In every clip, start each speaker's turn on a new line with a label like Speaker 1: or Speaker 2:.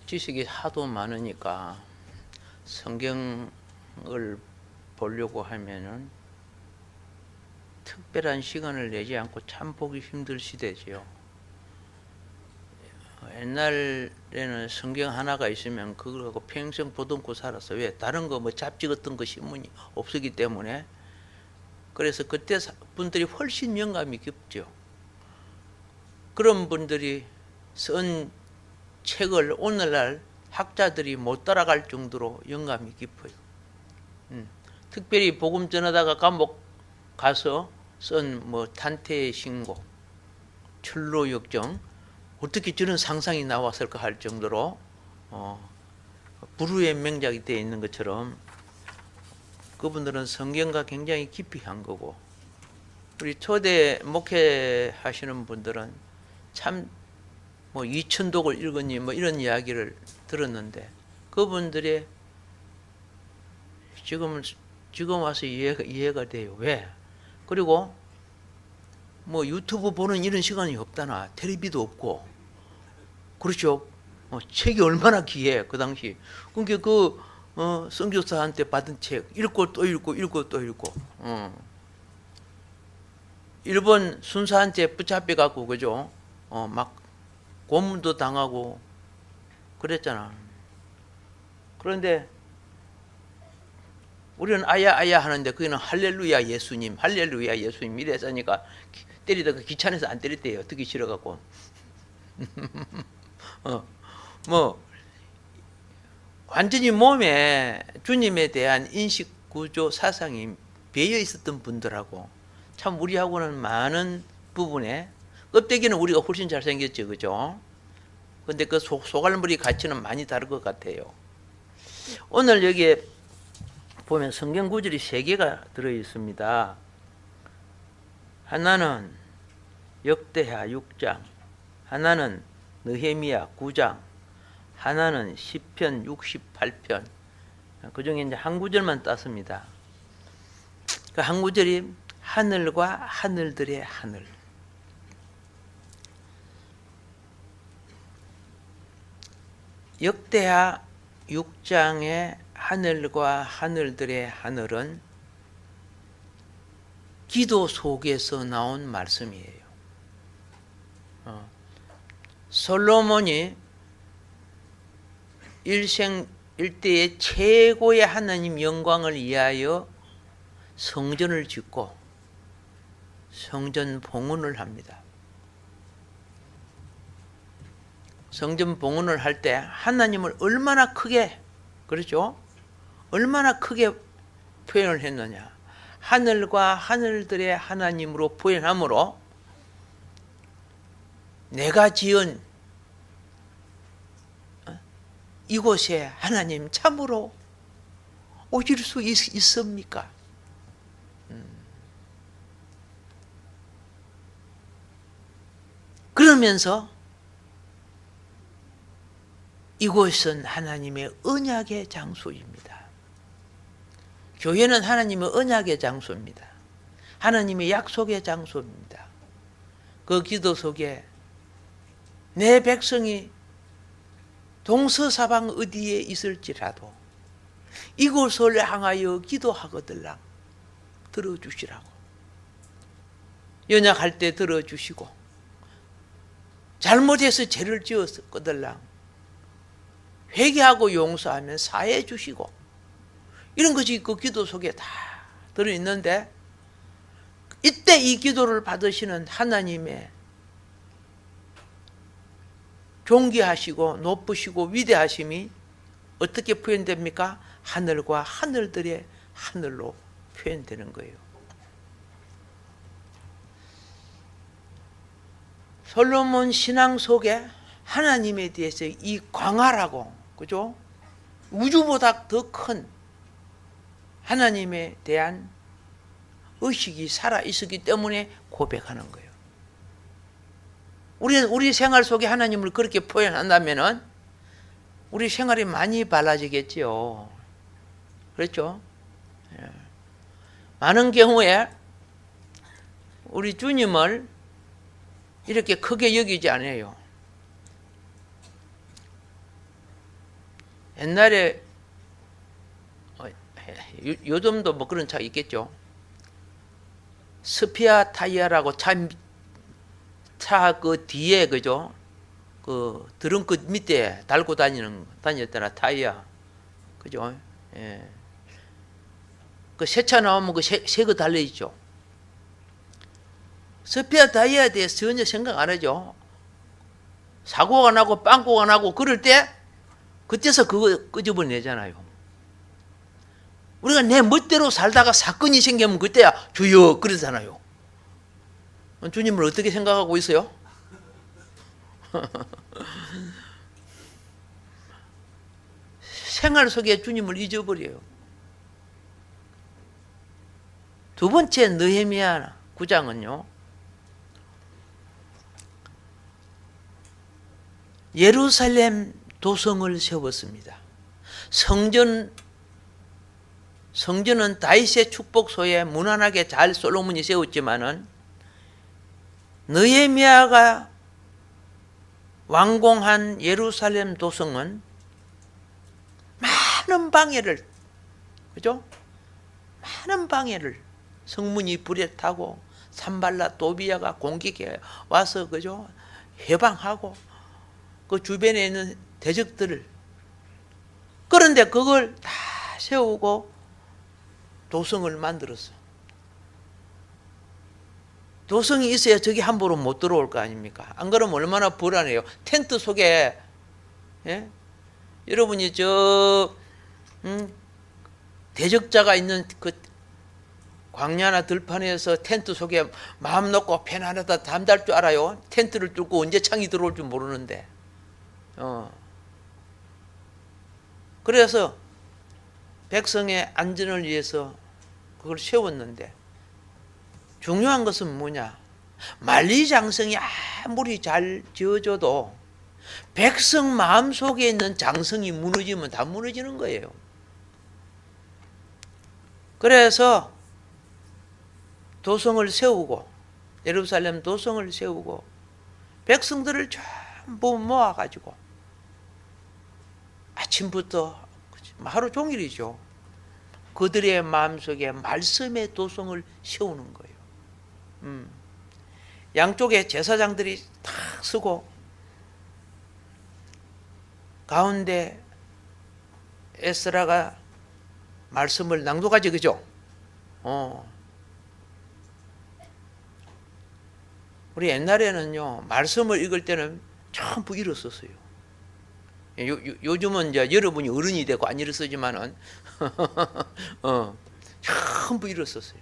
Speaker 1: 지식이 하도 많으니까 성경을 보려고 하면은 특별한 시간을 내지 않고 참 보기 힘들 시대지요. 옛날에는 성경 하나가 있으면 그걸 갖고 평생 보듬고 살았어. 왜? 다른 거 뭐 잡지 같은 거 신문이 없었기 때문에. 그래서 그때 분들이 훨씬 영감이 깊죠. 그런 분들이 쓴 책을 오늘날 학자들이 못 따라갈 정도로 영감이 깊어요. 특별히 복음 전하다가 감옥 가서 쓴 뭐 탄태의 신곡, 철로역정, 어떻게 저런 상상이 나왔을까 할 정도로 불후의 명작이 되어 있는 것처럼 그분들은 성경과 굉장히 깊이 한 거고, 우리 초대 목회하시는 분들은 참 뭐 이천독을 읽었니 뭐 이런 이야기를 들었는데 그분들의 지금 와서 이해가 돼요. 왜? 그리고 뭐 유튜브 보는 이런 시간이 없다나, 텔레비도 없고, 그렇죠. 책이 얼마나 귀해 그 당시. 그러니까 선교사한테 받은 책 읽고 또 읽고 읽고 또 읽고. 일본 순사한테 붙잡혀 갖고 그죠? 막 고문도 당하고 그랬잖아. 그런데 우리는 아야 하는데 그는 할렐루야 예수님, 할렐루야 예수님 이랬으니까 때리다가 귀찮아서 안 때렸대요. 듣기 싫어갖고. 뭐 완전히 몸에 주님에 대한 인식 구조 사상이 배어 있었던 분들하고 참 우리하고는 많은 부분에, 껍데기는 우리가 훨씬 잘생겼죠, 그죠? 근데 그 속알물이 가치는 많이 다를 것 같아요. 오늘 여기에 보면 성경 구절이 3개가 들어 있습니다. 하나는 역대하 6장, 하나는 느헤미야 9장, 하나는 시편 68편. 그 중에 이제 한 구절만 땄습니다. 그 한 구절이 하늘과 하늘들의 하늘. 역대하 6장의 하늘과 하늘들의 하늘은 기도 속에서 나온 말씀이에요. 솔로몬이 일대의 최고의 하나님 영광을 위하여 성전을 짓고 성전 봉헌을 합니다. 성전 봉헌을 할 때 하나님을 얼마나 크게, 그렇죠? 얼마나 크게 표현을 했느냐. 하늘과 하늘들의 하나님으로 표현하므로 내가 지은 이곳에 하나님 참으로 오실 수 있습니까? 그러면서 이곳은 하나님의 언약의 장소입니다. 교회는 하나님의 언약의 장소입니다. 하나님의 약속의 장소입니다. 그 기도 속에 내 백성이 동서사방 어디에 있을지라도 이곳을 향하여 기도하거들랑 들어주시라고. 연약할 때 들어주시고, 잘못해서 죄를 지었거들랑 회개하고 용서하면 사해 주시고, 이런 것이 그 기도 속에 다 들어있는데, 이때 이 기도를 받으시는 하나님의 존귀하시고 높으시고 위대하심이 어떻게 표현됩니까? 하늘과 하늘들의 하늘로 표현되는 거예요. 솔로몬 신앙 속에 하나님에 대해서 이 광활하고, 그죠? 우주보다 더 큰 하나님에 대한 의식이 살아있었기 때문에 고백하는 거예요. 우리 생활 속에 하나님을 그렇게 표현한다면 우리 생활이 많이 달라지겠지요. 그렇죠? 많은 경우에 우리 주님을 이렇게 크게 여기지 않아요. 옛날에 요즘도 뭐 그런 차 있겠죠. 스피아 타이어라고 차 그 뒤에 그죠? 그 드렁크 밑에 달고 다녔더라 타이어. 그죠? 예. 그 새 차 나오면 그 새 거 달려 있죠. 스피아 타이어에 대해서 전혀 생각 안 하죠. 사고가 나고 빵꾸가 나고 그럴 때 그때서 그거 끄집어내잖아요. 우리가 내 멋대로 살다가 사건이 생기면 그때야 주여 그러잖아요. 주님을 어떻게 생각하고 있어요? 생활 속에 주님을 잊어버려요. 두 번째 느헤미야 9장은요. 예루살렘 도성을 세웠습니다. 성전은 다윗의 축복소에 무난하게 잘 솔로몬이 세웠지만은 느헤미야가 완공한 예루살렘 도성은 많은 방해를, 그죠? 많은 방해를 성문이 불에 타고 산발라 도비야가 공격해 와서 그죠? 해방하고 그 주변에 있는 대적들을, 그런데 그걸 다 세우고 도성을 만들었어. 도성이 있어야 저기 함부로 못 들어올 거 아닙니까? 안 그러면 얼마나 불안해요. 텐트 속에, 예? 여러분이 대적자가 있는 그 광야나 들판에서 텐트 속에 마음 놓고 편안하다 잠잘 줄 알아요? 텐트를 뚫고 언제 창이 들어올 줄 모르는데. 그래서 백성의 안전을 위해서 그걸 세웠는데, 중요한 것은 뭐냐? 만리장성이 아무리 잘 지어져도 백성 마음속에 있는 장성이 무너지면 다 무너지는 거예요. 그래서 도성을 세우고, 예루살렘 도성을 세우고 백성들을 전부 모아가지고 아침부터 하루 종일이죠. 그들의 마음속에 말씀의 도성을 세우는 거예요. 양쪽에 제사장들이 탁 서고 가운데 에스라가 말씀을 낭독하지, 그죠? 우리 옛날에는요, 말씀을 읽을 때는 전부 일었었어요. 요즘은 이제 여러분이 어른이 되고 안 일었었지만은 전부 일었었어요.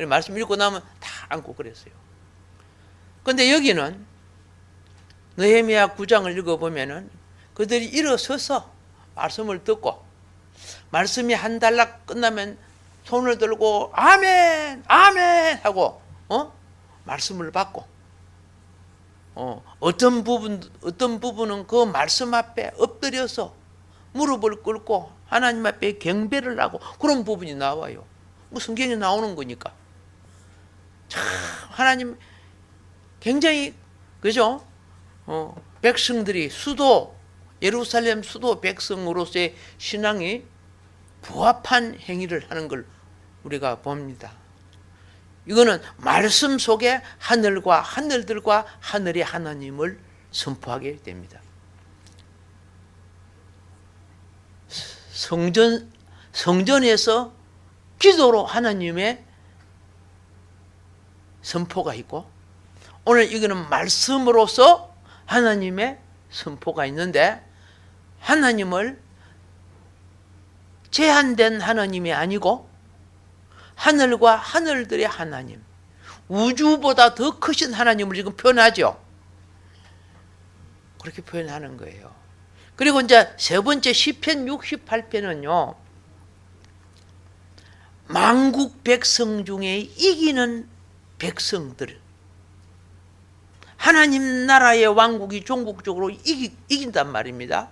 Speaker 1: 말씀 읽고 나면 다 앉고 그랬어요. 근데 여기는 느헤미야 9장을 읽어보면은 그들이 일어서서 말씀을 듣고, 말씀이 한 단락 끝나면 손을 들고 아멘 아멘 하고 말씀을 받고, 어떤 부분은 그 말씀 앞에 엎드려서 무릎을 꿇고 하나님 앞에 경배를 하고 그런 부분이 나와요. 뭐 성경에 나오는 거니까. 참 하나님 굉장히, 그죠? 백성들이 예루살렘 수도 백성으로서의 신앙이 부합한 행위를 하는 걸 우리가 봅니다. 이거는 말씀 속에 하늘과 하늘들과 하늘의 하나님을 선포하게 됩니다. 성전에서 기도로 하나님의 선포가 있고, 오늘 이거는 말씀으로서 하나님의 선포가 있는데, 하나님을 제한된 하나님이 아니고 하늘과 하늘들의 하나님, 우주보다 더 크신 하나님을 지금 표현하죠. 그렇게 표현하는 거예요. 그리고 이제 세 번째 시편 68편은요, 만국 백성 중에 이기는 백성들, 하나님 나라의 왕국이 종국적으로 이긴단 말입니다.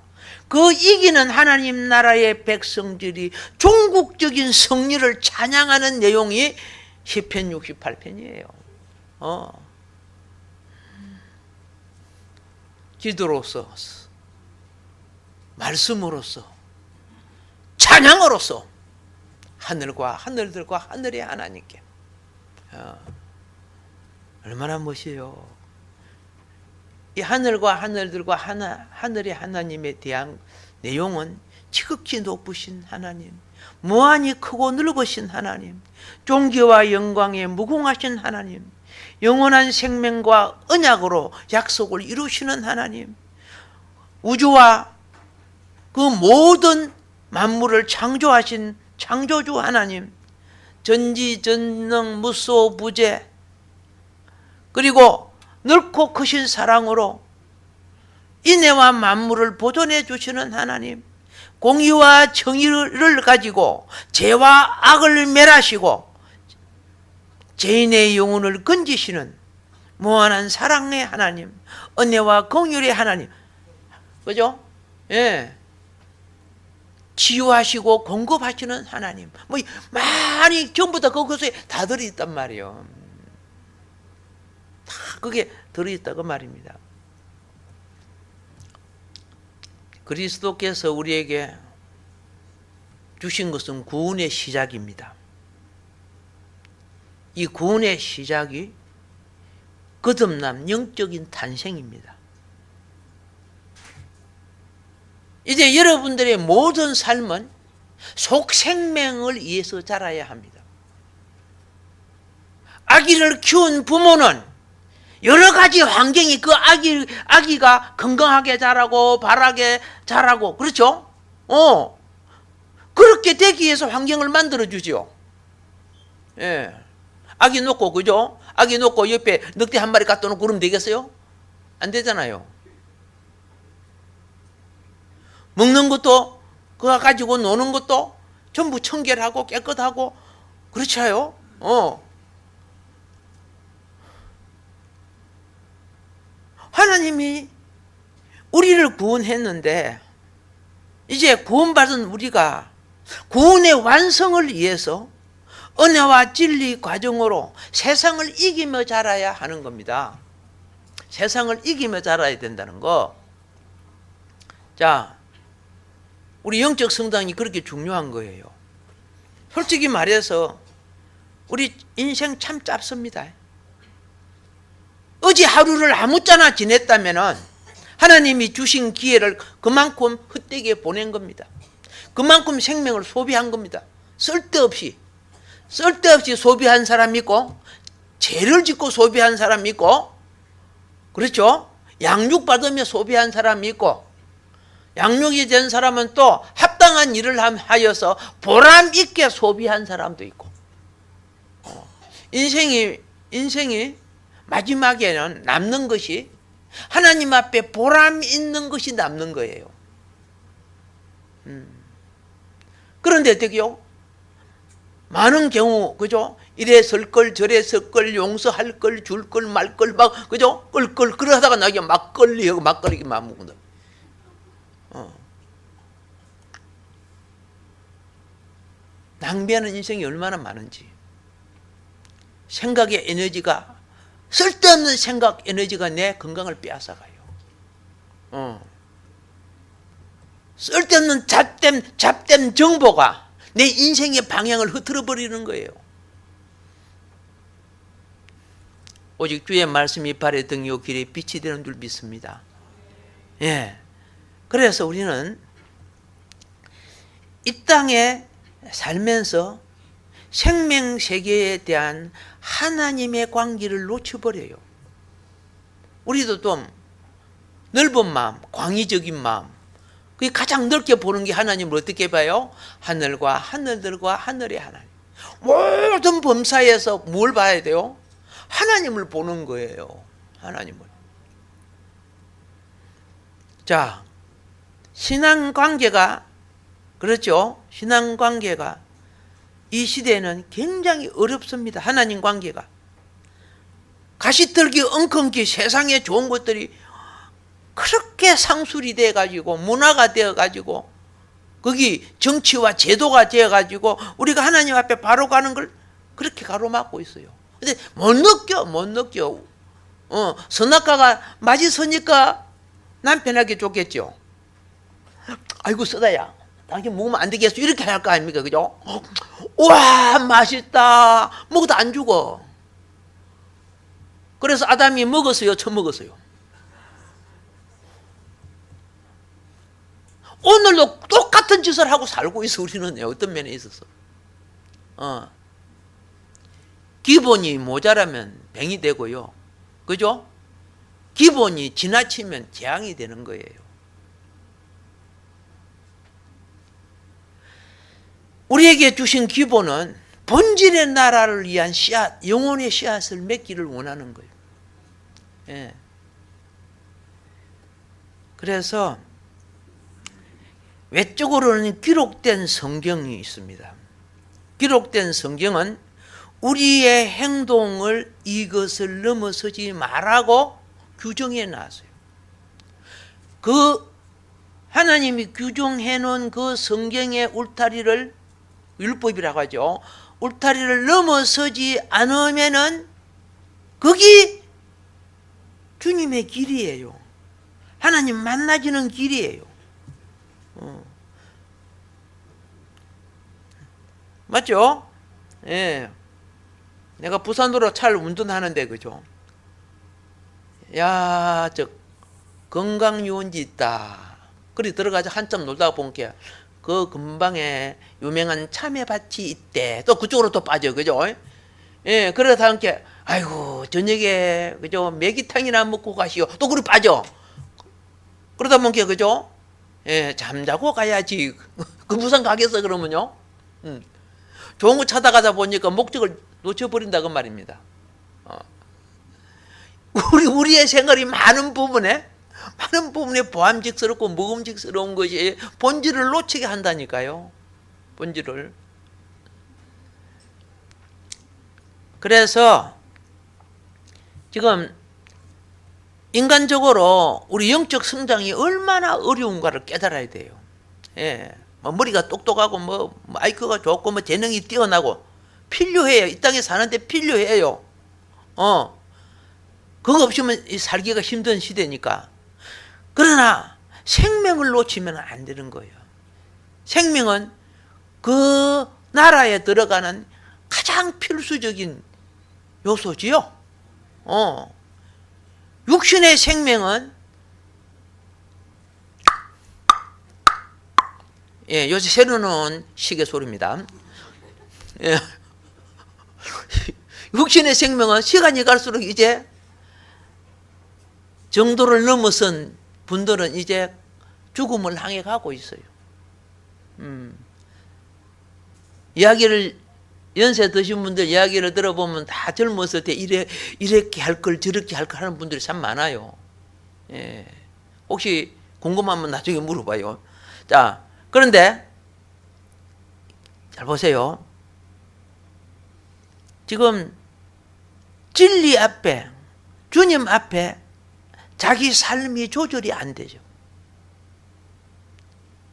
Speaker 1: 그 이기는 하나님 나라의 백성들이 종국적인 승리를 찬양하는 내용이 시편 68편이에요. 기도로서, 말씀으로서 찬양으로서 하늘과 하늘들과 하늘의 하나님께. 얼마나 멋이에요. 이 하늘과 하늘들과 하늘의 하나님에 대한 내용은 지극히 높으신 하나님, 무한히 크고 넓으신 하나님, 존귀와 영광에 무궁하신 하나님, 영원한 생명과 언약으로 약속을 이루시는 하나님, 우주와 그 모든 만물을 창조하신 창조주 하나님, 전지전능 무소부재, 그리고 넓고 크신 사랑으로 인애와 만물을 보존해 주시는 하나님, 공의와 정의를 가지고 죄와 악을 멸하시고 죄인의 영혼을 건지시는 무한한 사랑의 하나님, 은혜와 긍휼의 하나님, 그죠? 예. 치유하시고 공급하시는 하나님, 뭐 많이 전부 다 그것에 다 들어있단 말이에요. 다 그게 들어있다고 말입니다. 그리스도께서 우리에게 주신 것은 구원의 시작입니다. 이 구원의 시작이 거듭남 영적인 탄생입니다. 이제 여러분들의 모든 삶은 속생명을 위해서 자라야 합니다. 아기를 키운 부모는 여러 가지 환경이 그 아기가 건강하게 자라고 바라게 자라고, 그렇죠? 그렇게 되기 위해서 환경을 만들어 주죠. 예. 아기 놓고, 그죠? 아기 놓고 옆에 늑대 한 마리 갖다 놓고 그러면 되겠어요? 안 되잖아요. 먹는 것도 그거 가지고 노는 것도 전부 청결하고 깨끗하고 그렇잖아요. 하나님이 우리를 구원했는데 이제 구원받은 우리가 구원의 완성을 위해서 은혜와 진리 과정으로 세상을 이기며 자라야 하는 겁니다. 세상을 이기며 자라야 된다는 거. 자, 우리 영적 성장이 그렇게 중요한 거예요. 솔직히 말해서 우리 인생 참 짧습니다. 어제 하루를 아무짝나 지냈다면 하나님이 주신 기회를 그만큼 헛되게 보낸 겁니다. 그만큼 생명을 소비한 겁니다. 쓸데없이 소비한 사람 있고, 죄를 짓고 소비한 사람 있고, 그렇죠? 양육받으며 소비한 사람이 있고, 양육이 된 사람은 또 합당한 일을 하여서 보람 있게 소비한 사람도 있고. 인생이 마지막에는 남는 것이 하나님 앞에 보람 있는 것이 남는 거예요. 그런데 어떻게요? 많은 경우, 그죠? 이래 설 걸, 저래 설 걸, 용서할 걸, 줄 걸, 말 걸, 막, 그죠? 그러다가 나게 막걸리하고 막걸리기만 먹는다. 낭비하는 인생이 얼마나 많은지. 생각의 에너지가, 쓸데없는 생각 에너지가 내 건강을 빼앗아가요. 쓸데없는 잡댐 정보가 내 인생의 방향을 흐트러 버리는 거예요. 오직 주의 말씀이 발의 등이요 길에 빛이 되는 줄 믿습니다. 예. 그래서 우리는 이 땅에 살면서 생명 세계에 대한 하나님의 관계를 놓쳐버려요. 우리도 좀 넓은 마음, 광의적인 마음, 그게 가장 넓게 보는 게 하나님을 어떻게 봐요? 하늘과 하늘들과 하늘의 하나님. 모든 범사에서 뭘 봐야 돼요? 하나님을 보는 거예요. 하나님을. 자, 신앙관계가, 그렇죠? 신앙관계가 이 시대에는 굉장히 어렵습니다. 하나님 관계가. 가시떨기 엉겅기 세상에 좋은 것들이 그렇게 상술이 돼가지고 문화가 되어가지고 거기 정치와 제도가 되어가지고 우리가 하나님 앞에 바로 가는 걸 그렇게 가로막고 있어요. 근데 못 느껴. 선악과가 맞이 서니까 남편에게 좋겠죠. 아이고 쓰다야, 당신 먹으면 안 되겠어. 이렇게 할 거 아닙니까? 그죠? 와, 맛있다. 먹어도 안 죽어. 그래서 아담이 먹었어요? 처먹었어요? 오늘도 똑같은 짓을 하고 살고 있어, 우리는. 어떤 면에 있어서. 기본이 모자라면 병이 되고요. 그죠? 기본이 지나치면 재앙이 되는 거예요. 우리에게 주신 기본은 본질의 나라를 위한 씨앗, 영혼의 씨앗을 맺기를 원하는 거예요. 예. 그래서 외적으로는 기록된 성경이 있습니다. 기록된 성경은 우리의 행동을 이것을 넘어서지 말라고 규정해 놨어요. 그 하나님이 규정해 놓은 그 성경의 울타리를 율법이라고 하죠. 울타리를 넘어서지 않으면은 거기 주님의 길이에요. 하나님 만나지는 길이에요. 맞죠? 예. 내가 부산으로 차를 운전하는데, 그죠? 야, 저 건강유원지 있다. 그리 들어가서 한참 놀다가 보니까 그 근방에 유명한 참외밭이 있대. 또 그쪽으로 또 빠져, 그죠? 예, 그러다 보니까 아이고 저녁에 그죠? 매기탕이나 먹고 가시오. 또 그리 빠져. 그러다 보니까 그죠? 예, 잠자고 가야지. 그 부산 가겠어 그러면요? 좋은 거 찾아가다 보니까 목적을 놓쳐버린다 그 말입니다. 우리의 생활이 많은 부분에 보암직스럽고 먹음직스러운 것이 본질을 놓치게 한다니까요. 본질을. 그래서 지금 인간적으로 우리 영적 성장이 얼마나 어려운가를 깨달아야 돼요. 예. 뭐 머리가 똑똑하고 뭐 IQ가 좋고 뭐 재능이 뛰어나고 필요해요. 이 땅에 사는데 필요해요. 그거 없으면 살기가 힘든 시대니까. 그러나 생명을 놓치면 안 되는 거예요. 생명은 그 나라에 들어가는 가장 필수적인 요소지요. 육신의 생명은 예, 요새 새로 나온 시계 소리입니다. 예. 육신의 생명은 시간이 갈수록 이제 정도를 넘어선 분들은 이제 죽음을 향해 가고 있어요. 이야기를 연세 드신 분들 이야기를 들어보면 다 젊었을 때 이렇게 할 걸 저렇게 할 걸 하는 분들이 참 많아요. 예. 혹시 궁금하면 나중에 물어봐요. 자, 그런데 잘 보세요. 지금 진리 앞에, 주님 앞에 자기 삶이 조절이 안 되죠.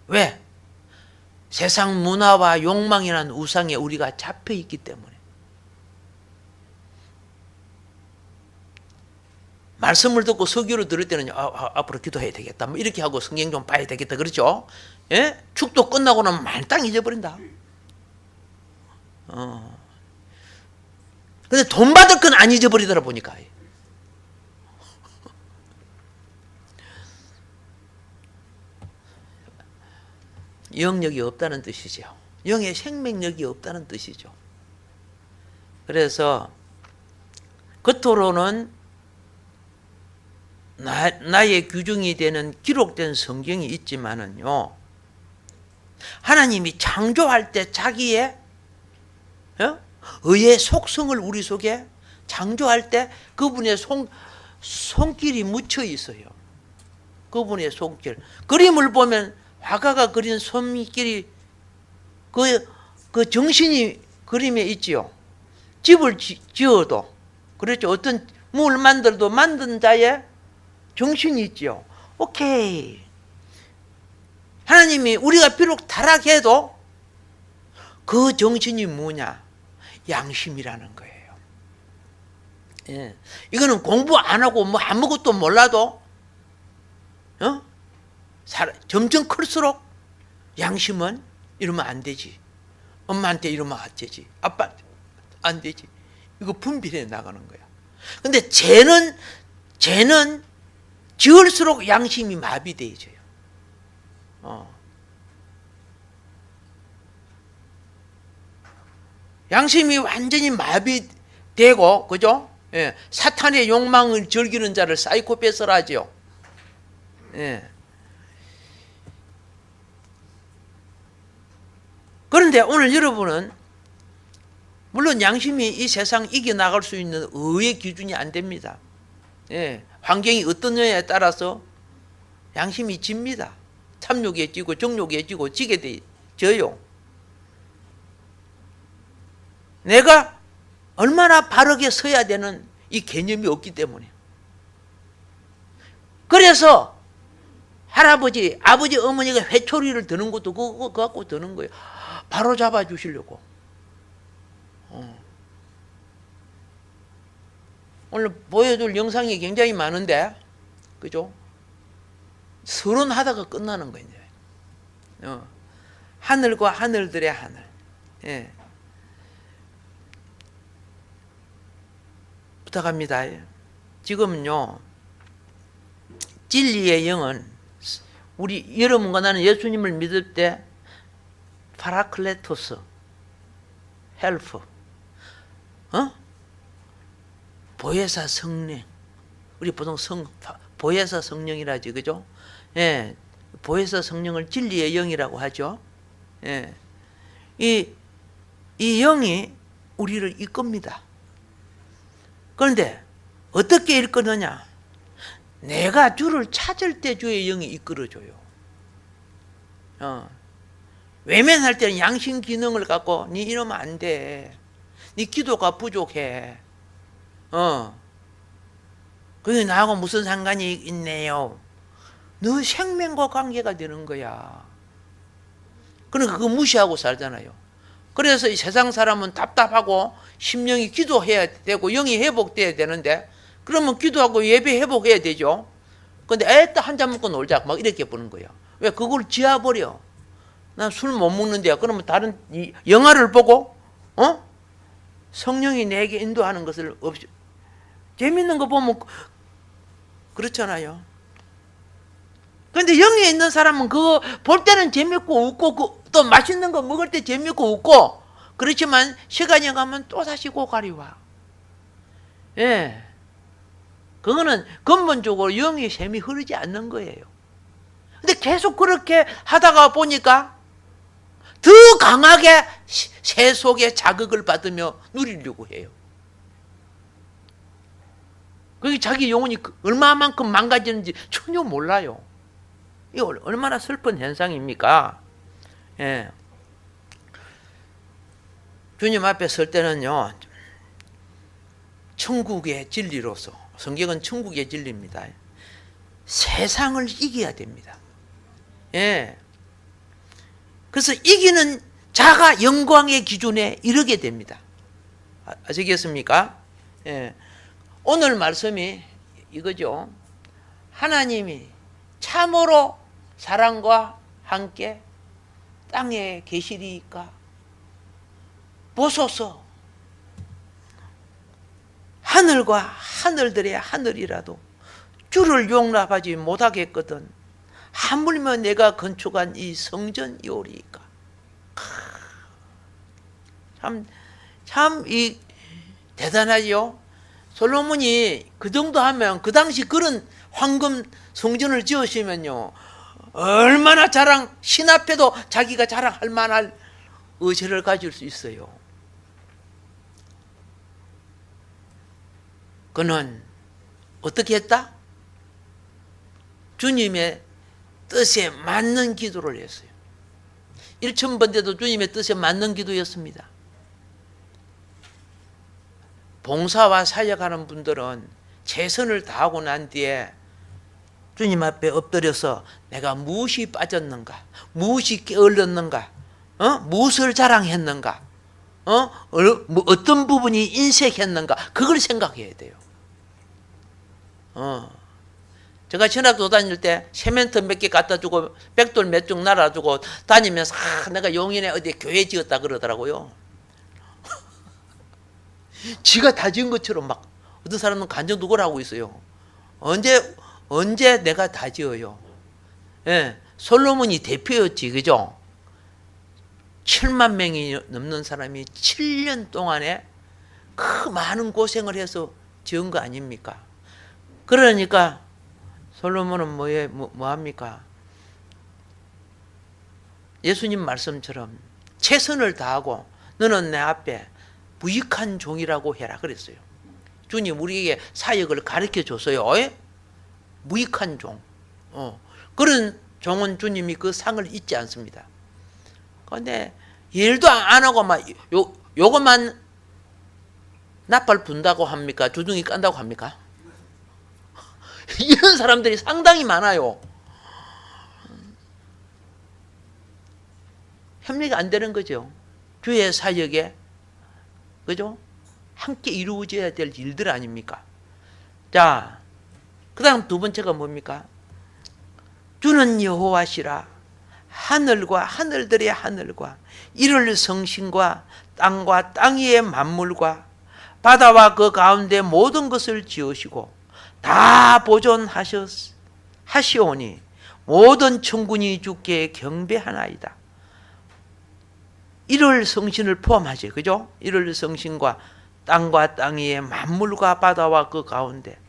Speaker 1: 왜? 세상 문화와 욕망이라는 우상에 우리가 잡혀 있기 때문에. 말씀을 듣고 설교를 들을 때는 앞으로 기도해야 되겠다. 뭐 이렇게 하고 성경 좀 봐야 되겠다. 그렇죠? 예? 축도 끝나고 나면 만땅 잊어버린다. 근데 돈 받을 건 안 잊어버리더라 보니까. 영력이 없다는 뜻이죠. 영의 생명력이 없다는 뜻이죠. 그래서 겉으로는 나의 규정이 되는 기록된 성경이 있지만은요, 하나님이 창조할 때 자기의 의의 속성을 우리 속에 창조할 때 그분의 손길이 묻혀 있어요. 그분의 손길. 그림을 보면 화가가 그린 손길이 그 정신이 그림에 있지요. 집을 지어도 그렇죠. 어떤 물 만들도 만든 자의 정신이 있지요. 오케이. 하나님이 우리가 비록 타락해도 그 정신이 뭐냐? 양심이라는 거예요. 예. 이거는 공부 안 하고 뭐 아무것도 몰라도 점점 클수록 양심은 이러면 안 되지. 엄마한테 이러면 안 되지. 아빠한테 안 되지. 이거 분별해 나가는 거야. 근데 죄는 지을수록 양심이 마비돼져요. 양심이 완전히 마비되고, 그죠? 예, 사탄의 욕망을 즐기는 자를 사이코패스라 하죠. 예. 그런데 오늘 여러분은 물론 양심이 이 세상 이겨나갈 수 있는 의의 기준이 안 됩니다. 예, 환경이 어떠냐에 따라서 양심이 집니다. 탐욕에 찌고 정욕에 찌고 지게 져요. 내가 얼마나 바르게 서야 되는 이 개념이 없기 때문에. 그래서 할아버지, 아버지, 어머니가 회초리를 드는 것도 그거 갖고 드는 거예요. 바로 잡아 주시려고. 오늘 보여줄 영상이 굉장히 많은데, 그죠? 서론하다가 끝나는 거예요. 하늘과 하늘들의 하늘. 예. 부탁합니다. 지금은요, 진리의 영은 우리 여러분과 나는 예수님을 믿을 때 파라클레토스, 헬프, 보혜사 성령, 우리 보통 보혜사 성령이라지, 그죠? 예, 보혜사 성령을 진리의 영이라고 하죠. 예, 이 영이 우리를 이끕니다. 그런데 어떻게 이끄느냐? 내가 주를 찾을 때 주의 영이 이끌어줘요. 외면할 때는 양심 기능을 갖고 니 이러면 안 돼. 니 기도가 부족해. 그게 나하고 무슨 상관이 있네요. 너 생명과 관계가 되는 거야. 그러니까 그거 무시하고 살잖아요. 그래서 이 세상 사람은 답답하고 심령이 기도해야 되고 영이 회복돼야 되는데, 그러면 기도하고 예배 회복해야 되죠. 근데 애따 한잔 먹고 놀자 막 이렇게 보는 거야. 왜? 그걸 지어버려. 난 술 못 먹는데요. 그러면 다른 영화를 보고 성령이 내게 인도하는 것을 없이, 재밌는 거 보면 그렇잖아요. 근데 영에 있는 사람은 그거 볼 때는 재밌고 웃고, 또 맛있는 거 먹을 때 재밌고 웃고, 그렇지만 시간이 가면 또다시 고갈이 와. 예. 그거는 근본적으로 영의 셈이 흐르지 않는 거예요. 근데 계속 그렇게 하다가 보니까 더 강하게 새 속에 자극을 받으며 누리려고 해요. 그게 자기 영혼이 얼마만큼 망가지는지 전혀 몰라요. 이거 얼마나 슬픈 현상입니까? 예. 주님 앞에 설 때는요, 천국의 진리로서, 성경은 천국의 진리입니다. 세상을 이겨야 됩니다. 예. 그래서 이기는 자가 영광의 기준에 이르게 됩니다. 아시겠습니까? 예. 오늘 말씀이 이거죠. 하나님이 참으로 사랑과 함께 땅에 계시리까 보소서. 하늘과 하늘들의 하늘이라도 주를 용납하지 못하겠거든 하물며 내가 건축한 이 성전이오리까. 참 이 대단하죠. 솔로몬이 그 정도 하면, 그 당시 그런 황금 성전을 지으시면요, 얼마나 신 앞에도 자기가 자랑할 만한 의지를 가질 수 있어요. 그는 어떻게 했다? 주님의 뜻에 맞는 기도를 했어요. 1000번째도 주님의 뜻에 맞는 기도였습니다. 봉사와 사역하는 분들은 최선을 다하고 난 뒤에 주님 앞에 엎드려서 내가 무엇이 빠졌는가, 무엇이 게을렀는가, 무엇을 자랑했는가, 어떤 부분이 인색했는가, 그걸 생각해야 돼요. 제가 신학교 다닐 때 세멘트 몇 개 갖다 주고 백돌 몇 쪽 날아주고 다니면서 내가 용인에 어디 교회 지었다 그러더라고요. 지가 다 지은 것처럼 막 어떤 사람은 간증두고를 하고 있어요. 언제 내가 다 지어요. 예, 솔로몬이 대표였지, 그죠? 7만 명이 넘는 사람이 7년 동안에 그 많은 고생을 해서 지은 거 아닙니까? 그러니까 솔로몬은 뭐 합니까? 예수님 말씀처럼 최선을 다하고 너는 내 앞에 무익한 종이라고 해라 그랬어요. 주님 우리에게 사역을 가르쳐 줬어요. 무익한 종. 그런 종은 주님이 그 상을 잊지 않습니다. 그런데 일도 안 하고 막 요것만 나팔 분다고 합니까? 주둥이 깐다고 합니까? 이런 사람들이 상당히 많아요. 협력이 안 되는 거죠. 주의 사역에, 그죠? 함께 이루어져야 될 일들 아닙니까? 자, 그 다음 두 번째가 뭡니까? 주는 여호와시라. 하늘과 하늘들의 하늘과 이를 성신과 땅과 땅 위의 만물과 바다와 그 가운데 모든 것을 지으시고 다 보존하시오니 모든 천군이 주께 경배하나이다. 이를 성신을 포함하죠. 그죠? 이를 성신과 땅과 땅 위의 만물과 바다와 그 가운데.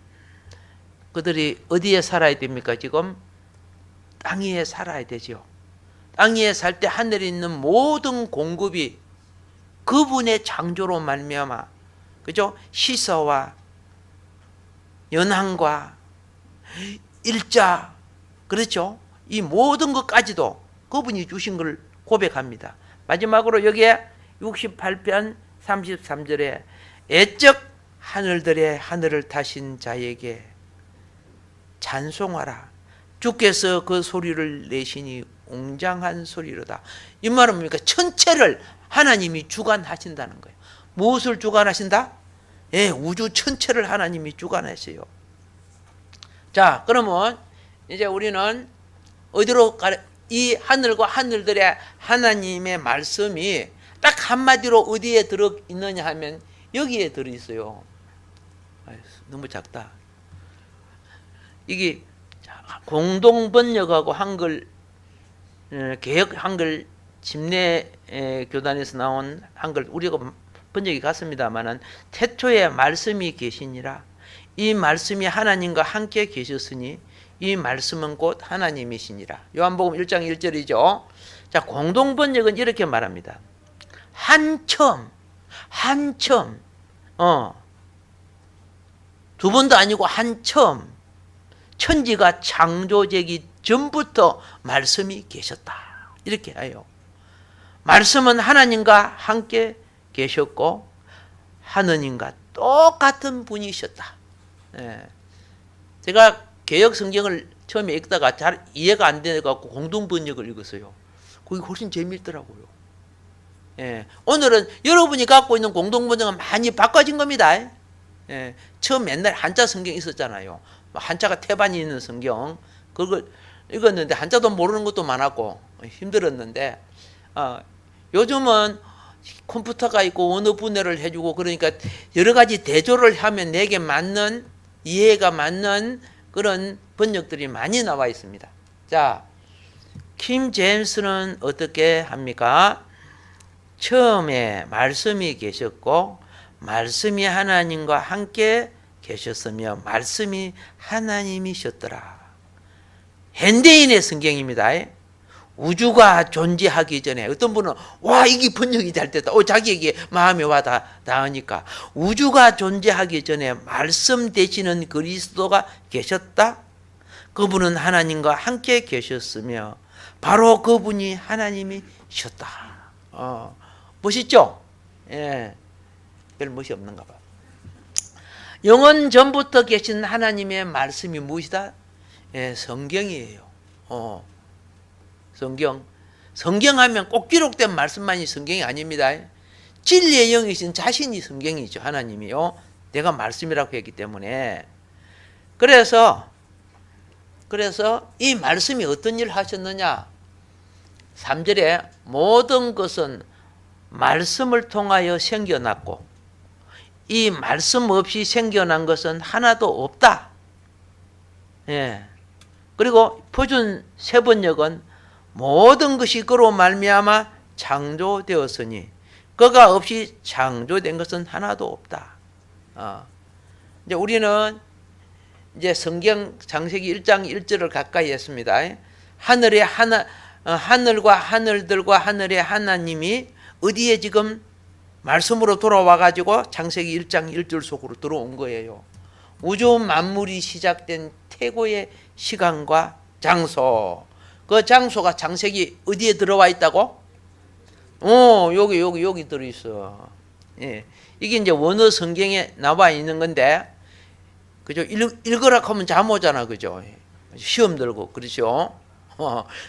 Speaker 1: 그들이 어디에 살아야 됩니까? 지금 땅 위에 살아야 되죠. 땅 위에 살 때 하늘에 있는 모든 공급이 그분의 창조로 말미암아, 그죠? 시서와 연항과 일자, 그렇죠? 이 모든 것까지도 그분이 주신 걸 고백합니다. 마지막으로 여기에 68편 33절에 애적 하늘들의 하늘을 타신 자에게 찬송하라. 주께서 그 소리를 내시니 웅장한 소리로다. 이 말은 뭡니까? 천체를 하나님이 주관하신다는 거예요. 무엇을 주관하신다? 예, 우주 천체를 하나님이 주관하세요. 자, 그러면 이제 우리는 어디로 이 하늘과 하늘들의 하나님의 말씀이 딱 한마디로 어디에 들어있느냐 하면 여기에 들어있어요. 너무 작다. 이게 공동번역하고 한글 개혁 한글 집내 교단에서 나온 한글 우리가 번역이 같습니다만은 태초에 말씀이 계시니라. 이 말씀이 하나님과 함께 계셨으니 이 말씀은 곧 하나님이시니라. 요한복음 1장 1절이죠. 자, 공동번역은 이렇게 말합니다. 한첨 두 번도 아니고 한첨 천지가 창조되기 전부터 말씀이 계셨다. 이렇게 해요. 말씀은 하나님과 함께 계셨고 하느님과 똑같은 분이셨다. 예. 제가 개혁 성경을 처음에 읽다가 잘 이해가 안 돼갖고 공동번역을 읽었어요. 그게 훨씬 재미있더라고요. 예. 오늘은 여러분이 갖고 있는 공동번역은 많이 바꿔진 겁니다. 예. 처음 옛날 한자 성경 있었잖아요. 한자가 태반이 있는 성경 그걸 읽었는데 한자도 모르는 것도 많았고 힘들었는데 요즘은 컴퓨터가 있고 언어 분해를 해주고 그러니까 여러 가지 대조를 하면 내게 맞는 이해가 맞는 그런 번역들이 많이 나와 있습니다. 자, 킹 제임스는 어떻게 합니까? 처음에 말씀이 계셨고 말씀이 하나님과 함께 계셨으며 말씀이 하나님이셨더라. 현대인의 성경입니다. 우주가 존재하기 전에 어떤 분은 와 이게 번역이 잘 됐다. 자기에게 마음이 와 닿으니까 우주가 존재하기 전에 말씀 되시는 그리스도가 계셨다. 그분은 하나님과 함께 계셨으며 바로 그분이 하나님이셨다. 멋있죠? 예, 별 멋이 없는가 봐. 영원 전부터 계신 하나님의 말씀이 무엇이다? 예, 성경이에요. 성경하면 꼭 기록된 말씀만이 성경이 아닙니다. 진리의 영이신 자신이 성경이죠. 하나님이요. 내가 말씀이라고 했기 때문에. 그래서 그래서 이 말씀이 어떤 일을 하셨느냐? 3절에 모든 것은 말씀을 통하여 생겨났고 이 말씀 없이 생겨난 것은 하나도 없다. 예. 그리고 표준 세번역은 모든 것이 그로 말미암아 창조되었으니 그가 없이 창조된 것은 하나도 없다. 이제 우리는 이제 성경 창세기 1장 1절을 가까이 했습니다. 하늘과 하늘들과 하늘의 하나님이 어디에 지금 말씀으로 돌아와 가지고 창세기 1장 1절 속으로 들어온 거예요. 우주 만물이 시작된 태고의 시간과 장소. 그 장소가 창세기 어디에 들어와 있다고? 여기 들어 있어. 예. 이게 이제 원어 성경에 나와 있는 건데, 그죠? 읽으라 하면 잠 오잖아, 그죠? 시험 들고, 그렇죠?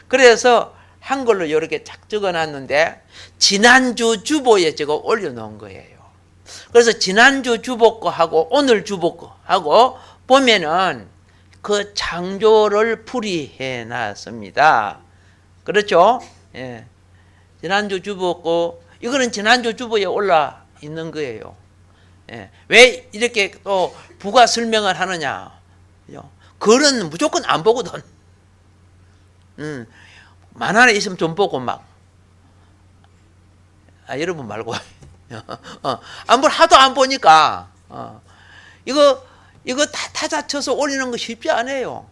Speaker 1: 그래서 한글로 이렇게 쫙 적어놨는데, 지난주 주보에 제가 올려놓은 거예요. 그래서 지난주 주보 거하고 오늘 주보 거하고 보면은 그 창조를 풀이해 놨습니다. 그렇죠? 예. 지난주 주보 거, 이거는 지난주 주보에 올라 있는 거예요. 예. 왜 이렇게 또 부가 설명을 하느냐? 글은 무조건 안 보거든. 만화에 있으면 좀 보고 막. 여러분 말고. 하도 안 보니까. 이거 다 타자 쳐서 올리는 거 쉽지 않아요.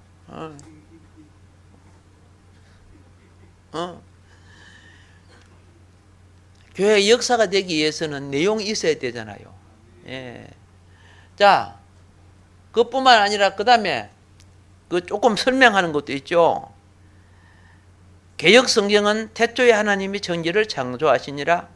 Speaker 1: 교회 역사가 되기 위해서는 내용이 있어야 되잖아요. 예. 자, 그뿐만 아니라 그 다음에 그 조금 설명하는 것도 있죠. 개역 성경은 태초에 하나님이 천지를 창조하시니라.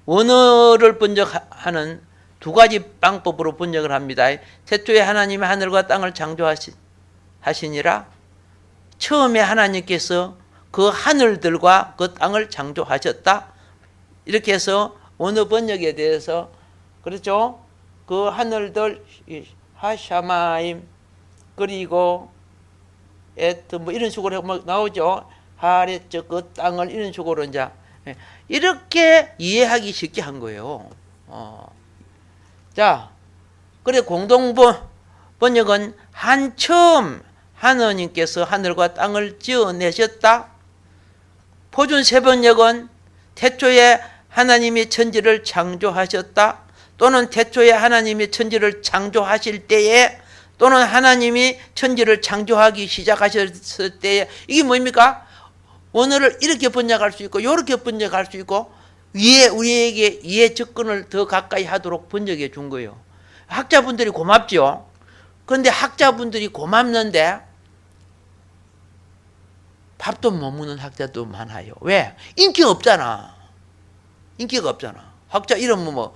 Speaker 1: 원어를 번역하는 두 가지 방법으로 번역을 합니다. 태초에 하나님이 하늘과 땅을 창조하시니라. 처음에 하나님께서 그 하늘들과 그 땅을 창조하셨다. 이렇게 해서 원어 번역에 대해서, 그렇죠? 그 하늘들 하샤마임, 그리고 에트 뭐 이런 식으로 나오죠. 하레츠 그 땅을 이런 식으로 이제 이렇게 이해하기 쉽게 한 거예요. 자, 그래 공동 번역은 한처음 하느님께서 하늘과 땅을 지어내셨다. 표준 세번역은 태초에 하나님이 천지를 창조하셨다. 또는 태초에 하나님이 천지를 창조하실 때에, 또는 하나님이 천지를 창조하기 시작하셨을 때에, 이게 뭡니까? 원어를 이렇게 번역할 수 있고 이렇게 번역할 수 있고 위에 우리에게 이해 접근을 더 가까이 하도록 번역해 준 거예요. 학자분들이 고맙죠. 그런데 학자분들이 고맙는데 밥도 못 먹는 학자도 많아요. 왜? 인기가 없잖아. 인기가 없잖아. 학자 이름 뭐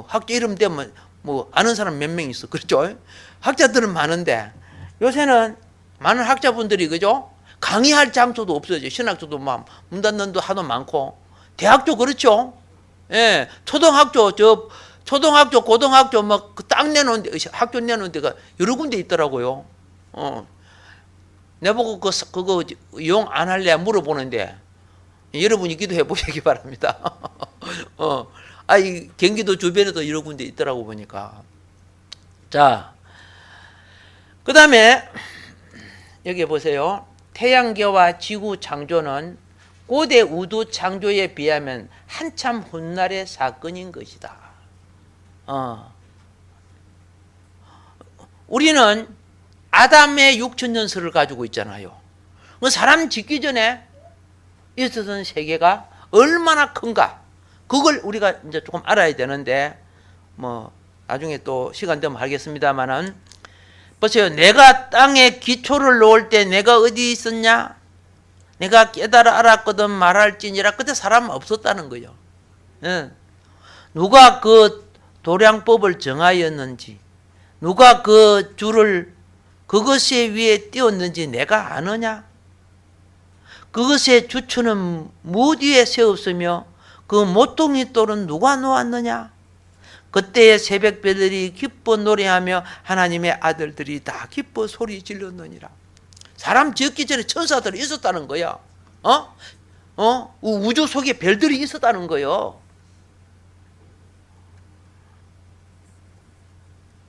Speaker 1: 학자 이름 되면 뭐 아는 사람 몇 명 있어. 그렇죠? 학자들은 많은데 요새는 많은 학자분들이, 그죠? 강의할 장소도 없어져. 신학교도 막 문 닫는 데 하도 많고, 대학교 그렇죠? 예, 초등학교, 고등학교 막 땅 내놓은 데, 학교 내놓은 데가 여러 군데 있더라고요. 내보고 그거 이용 안 할래 물어보는데 여러분이 기도해 보시기 바랍니다. 이 경기도 주변에도 여러 군데 있더라고 보니까. 자, 그 다음에 여기 보세요. 태양계와 지구 창조는 고대 우주 창조에 비하면 한참 훗날의 사건인 것이다. 우리는 아담의 6천년설을 가지고 있잖아요. 사람 짓기 전에 있었던 세계가 얼마나 큰가, 그걸 우리가 이제 조금 알아야 되는데, 뭐 나중에 또 시간 되면 하겠습니다만은, 보세요. 내가 땅에 기초를 놓을 때 내가 어디 있었냐? 내가 깨달아 알았거든 말할지니라. 그때 사람 없었다는 거예요. 누가 그 도량법을 정하였는지, 누가 그 줄을 그것에 위에 띄웠는지 내가 아느냐? 그것의 주추는 무 뒤에 세웠으며 그 모퉁이 돌은 누가 놓았느냐? 그때의 새벽별들이 기뻐 노래하며 하나님의 아들들이 다 기뻐 소리 질렀느니라. 사람 지었기 전에 천사들이 있었다는 거야. 우주 속에 별들이 있었다는 거예요.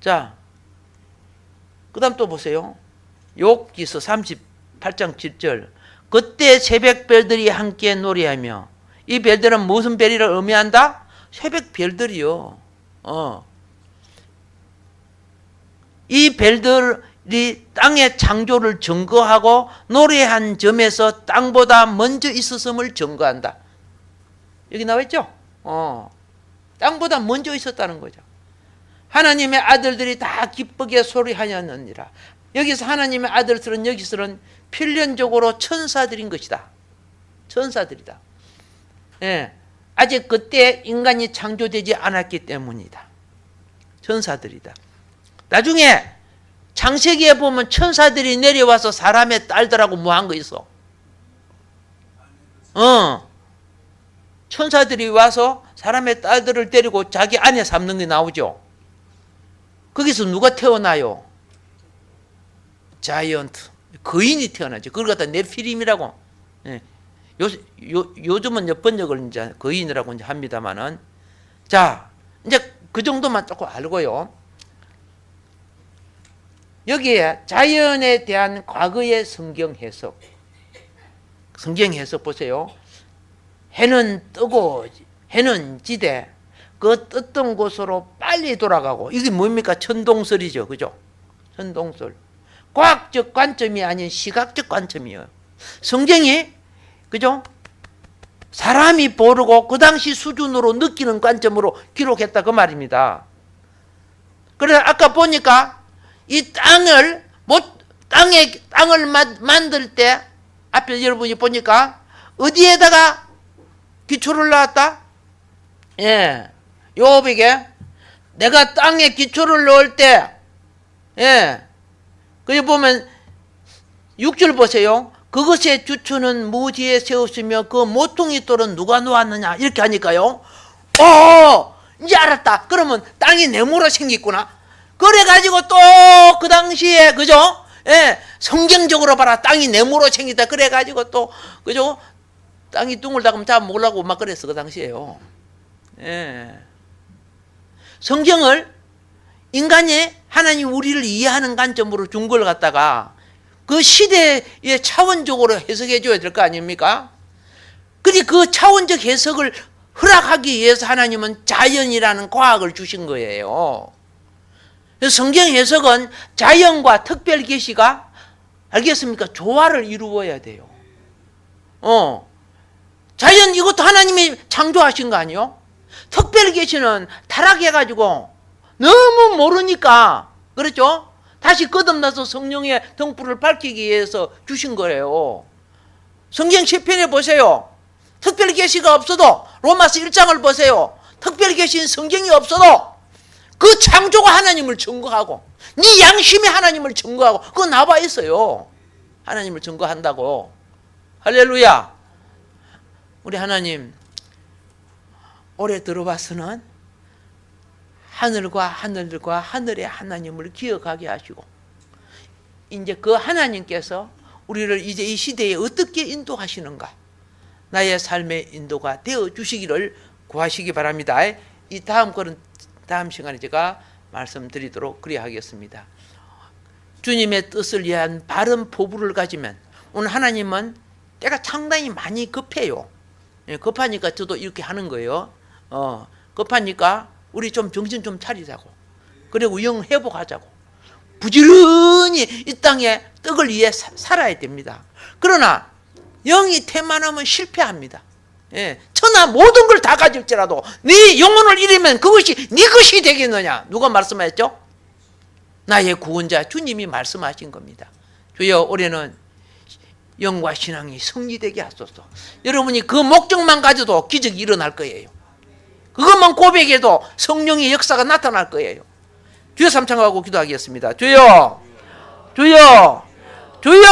Speaker 1: 자, 그 다음 또 보세요. 욥기서 38장 7절. 그때 새벽 별들이 함께 노래하며, 이 별들은 무슨 별이를 의미한다? 새벽 별들이요. 이 별들이 땅의 창조를 증거하고 노래한 점에서 땅보다 먼저 있었음을 증거한다. 여기 나와 있죠? 땅보다 먼저 있었다는 거죠. 하나님의 아들들이 다 기쁘게 소리하였느니라. 여기서 하나님의 아들들은 여기서는 필연적으로 천사들인 것이다. 천사들이다. 예, 아직 그때 인간이 창조되지 않았기 때문이다. 천사들이다. 나중에 창세기에 보면 천사들이 내려와서 사람의 딸들하고 뭐 한 거 있어? 천사들이 와서 사람의 딸들을 데리고 자기 아내 삼는 게 나오죠. 거기서 누가 태어나요? 자이언트, 거인이 태어나죠. 그걸 갖다 네피림이라고. 예. 요즘은 번역을 이제 거인이라고 이제 합니다만은, 자, 이제 그 정도만 조금 알고요. 여기에 자연에 대한 과거의 성경 해석 보세요. 해는 뜨고 해는 지대, 그 떴던 곳으로 빨리 돌아가고, 이게 뭡니까? 천동설이죠. 그죠? 천동설. 과학적 관점이 아닌 시각적 관점이에요. 성경이, 그죠? 사람이 모르고 그 당시 수준으로 느끼는 관점으로 기록했다 그 말입니다. 그래서 아까 보니까 이 땅을 만들 때 앞에 여러분이 보니까 어디에다가 기초를 놨다? 예, 욥에게 내가 땅에 기초를 넣을 때, 예, 거기 보면 6절 보세요. 그것의 주초는 무지에 세웠으며 그 모퉁이 돌은 누가 놓았느냐, 이렇게 하니까요. 이제 알았다. 그러면 땅이 네모로 생겼구나. 그래가지고 또 그 당시에, 그죠? 예, 성경적으로 봐라. 땅이 네모로 생겼다. 그래가지고 또, 그죠? 땅이 둥글다고 잘 모르고 막 그랬어. 그 당시에요. 예. 성경을 인간이 하나님 우리를 이해하는 관점으로 준 걸 갖다가 그 시대의 차원적으로 해석해 줘야 될 거 아닙니까? 근데 그 차원적 해석을 허락하기 위해서 하나님은 자연이라는 과학을 주신 거예요. 성경 해석은 자연과 특별 계시가, 알겠습니까? 조화를 이루어야 돼요. 자연, 이것도 하나님이 창조하신 거 아니에요? 특별 계시는 타락해가지고 너무 모르니까, 그렇죠? 다시 거듭나서 성령의 등불을 밝히기 위해서 주신 거예요. 성경 시편에 보세요. 특별 계시가 없어도, 로마서 1장을 보세요. 특별 계신 성경이 없어도 그 창조가 하나님을 증거하고, 네 양심이 하나님을 증거하고, 그거 나와 있어요. 하나님을 증거한다고. 할렐루야. 우리 하나님, 올해 들어봐서는 하늘과 하늘과 하늘의 하나님을 기억하게 하시고, 이제 그 하나님께서 우리를 이제 이 시대에 어떻게 인도하시는가, 나의 삶의 인도가 되어 주시기를 구하시기 바랍니다. 이 다음 시간에 제가 말씀드리도록 그리하겠습니다. 주님의 뜻을 위한 바른 포부를 가지면, 오늘 하나님은 때가 상당히 많이 급해요. 급하니까 저도 이렇게 하는 거예요. 급하니까 우리 좀 정신 좀 차리자고, 그리고 영 회복하자고, 부지런히 이 땅에 떡을 위해 살아야 됩니다. 그러나 영이 태만하면 실패합니다. 예, 천하 모든 걸 다 가질지라도 네 영혼을 잃으면 그것이 네 것이 되겠느냐? 누가 말씀하셨죠? 나의 구원자 주님이 말씀하신 겁니다. 주여, 올해는 영과 신앙이 성리되게 하소서. 여러분이 그 목적만 가져도 기적이 일어날 거예요. 그것만 고백해도 성령의 역사가 나타날 거예요. 주여 삼창하고 기도하겠습니다. 주여, 주여, 주여.